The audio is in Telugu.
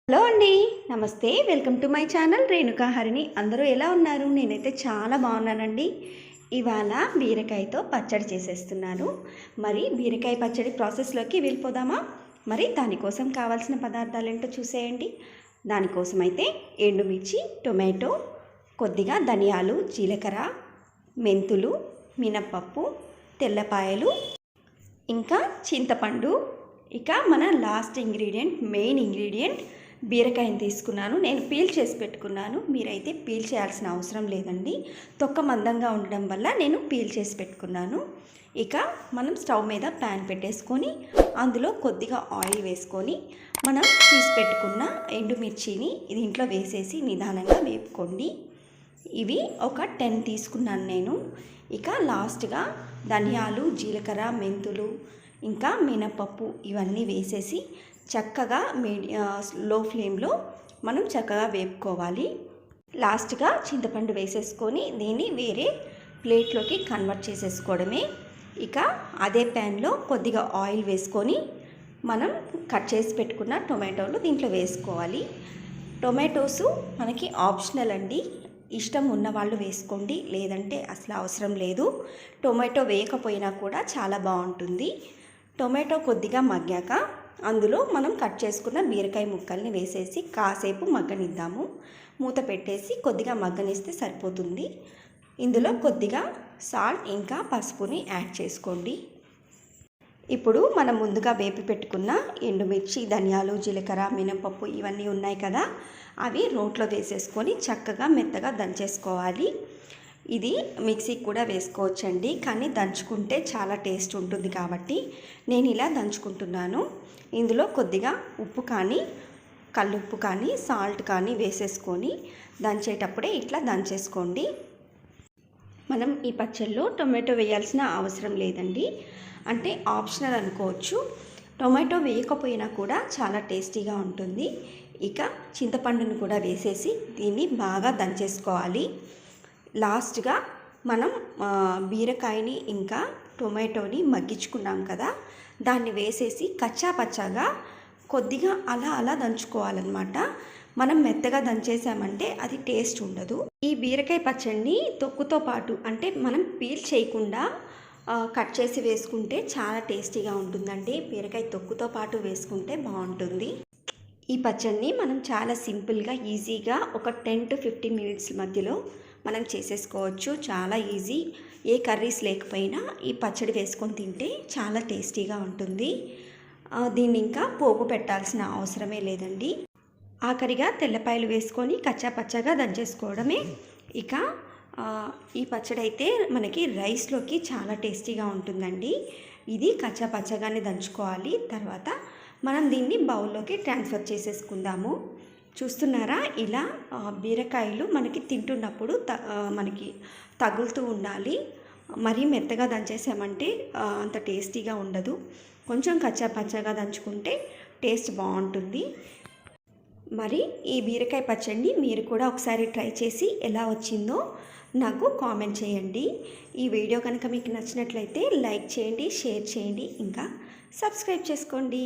హలో అండి. నమస్తే. Welcome to my channel Renuka Harini. అందరూ ఎలా ఉన్నారు? నేనైతే చాలా బాగున్నానండి. ఇవాళ బీరకాయతో పచ్చడి చేసేస్తున్నాను. మరి బీరకాయ పచ్చడి ప్రాసెస్లోకి వెళ్ళిపోదామా? మరి దానికోసం కావాల్సిన పదార్థాలు ఏంటో చూసేయండి. దానికోసం అయితే ఎండుమిర్చి, టొమాటో, కొద్దిగా ధనియాలు, జీలకర్ర, మెంతులు, మినప్పప్పు, తెల్లపాయలు, ఇంకా చింతపండు, ఇక మన లాస్ట్ ఇంగ్రీడియంట్, మెయిన్ ఇంగ్రీడియంట్ బీరకాయని తీసుకున్నాను. నేను పీల్ చేసి పెట్టుకున్నాను. మీరైతే పీల్ చేయాల్సిన అవసరం లేదండి. తొక్క మందంగా ఉండడం వల్ల నేను పీల్ చేసి పెట్టుకున్నాను. ఇక మనం స్టవ్ మీద ప్యాన్ పెట్టేసుకొని అందులో కొద్దిగా ఆయిల్ వేసుకొని మనం తీసి పెట్టుకున్న ఎండుమిర్చిని దీంట్లో వేసేసి నిదానంగా వేపుకోండి. ఇవి ఒక 10 తీసుకున్నాను నేను. ఇక లాస్ట్గా ధనియాలు, జీలకర్ర, మెంతులు, ఇంకా మినపప్పు ఇవన్నీ వేసేసి చక్కగా లో ఫ్లేమ్లో మనం చక్కగా వేపుకోవాలి. లాస్ట్గా చింతపండు వేసేసుకొని దీన్ని వేరే ప్లేట్లోకి కన్వర్ట్ చేసేసుకోవడమే. ఇక అదే ప్యాన్లో కొద్దిగా ఆయిల్ వేసుకొని మనం కట్ చేసి పెట్టుకున్న టొమాటోలు దీంట్లో వేసుకోవాలి. టొమాటోస్ మనకి ఆప్షనల్ అండి. ఇష్టం ఉన్నవాళ్ళు వేసుకోండి, లేదంటే అసలు అవసరం లేదు. టొమాటో వేయకపోయినా కూడా చాలా బాగుంటుంది. టొమాటో కొద్దిగా మగ్గాక అందులో మనం కట్ చేసుకున్న బీరకాయ ముక్కల్ని వేసేసి కాసేపు మగ్గనిద్దాము. మూత పెట్టేసి కొద్దిగా మగ్గనిస్తే సరిపోతుంది. ఇందులో కొద్దిగా సాల్ట్ ఇంకా పసుపుని యాడ్ చేసుకోండి. ఇప్పుడు మనం ముందుగా వేపి పెట్టుకున్న ఎండుమిర్చి, ధనియాలు, జీలకర్ర, మినపప్పు ఇవన్నీ ఉన్నాయి కదా, అవి రోట్లో వేసేసుకొని చక్కగా మెత్తగా దంచేసుకోవాలి. ఇది మిక్సీకి కూడా వేసుకోవచ్చండి, కానీ దంచుకుంటే చాలా టేస్ట్ ఉంటుంది కాబట్టి నేను ఇలా దంచుకుంటున్నాను. ఇందులో కొద్దిగా ఉప్పు కానీ, కల్లుప్పు కానీ, సాల్ట్ కానీ వేసేసుకొని దంచేటప్పుడే ఇట్లా దంచేసుకోండి. మనం ఈ పచ్చళ్ళలో టొమాటో వేయాల్సిన అవసరం లేదండి, అంటే ఆప్షనల్ అనుకోవచ్చు. టొమాటో వేయకపోయినా కూడా చాలా టేస్టీగా ఉంటుంది. ఇక చింతపండును కూడా వేసేసి దీన్ని బాగా దంచేసుకోవాలి. లాస్ట్గా మనం బీరకాయని ఇంకా టొమాటోని మగ్గించుకున్నాం కదా, దాన్ని వేసేసి కచ్చా పచ్చాగా కొద్దిగా అలా దంచుకోవాలన్నమాట. మనం మెత్తగా దంచేసామంటే అది టేస్ట్ ఉండదు. ఈ బీరకాయ పచ్చడిని తొక్కుతో పాటు, అంటే మనం పీల్ చేయకుండా కట్ చేసి వేసుకుంటే చాలా టేస్టీగా ఉంటుందండి. బీరకాయ తొక్కుతో పాటు వేసుకుంటే బాగుంటుంది. ఈ పచ్చడిని మనం చాలా సింపుల్గా, ఈజీగా ఒక 10 to 15 మినిట్స్ మధ్యలో మనం చేసేసుకోవచ్చు. చాలా ఈజీ. ఏ కర్రీస్ లేకపోయినా ఈ పచ్చడి వేసుకొని తింటే చాలా టేస్టీగా ఉంటుంది. దీన్ని ఇంకా పోపు పెట్టాల్సిన అవసరమే లేదండి. ఆఖరిగా తెల్లపాయలు వేసుకొని కచ్చా పచ్చగా దంచేసుకోవడమే. ఇక ఈ పచ్చడి అయితే మనకి రైస్లోకి చాలా టేస్టీగా ఉంటుందండి. ఇది కచ్చా పచ్చగానే దంచుకోవాలి. తర్వాత మనం దీన్ని బౌల్లోకి ట్రాన్స్ఫర్ చేసేసుకుందాము. చూస్తున్నారా, ఇలా బీరకాయలు మనకి తింటున్నప్పుడు మనకి తగులుతూ ఉండాలి. మరీ మెత్తగా దంచేసామంటే అంత టేస్టీగా ఉండదు. కొంచెం కచ్చా పచ్చగా దంచుకుంటే టేస్ట్ బాగుంటుంది. మరి ఈ బీరకాయ పచ్చడిని మీరు కూడా ఒకసారి ట్రై చేసి ఎలా వచ్చిందో నాకు కామెంట్ చేయండి. ఈ వీడియో కనుక మీకు నచ్చినట్లయితే లైక్ చేయండి, షేర్ చేయండి, ఇంకా సబ్స్క్రైబ్ చేసుకోండి.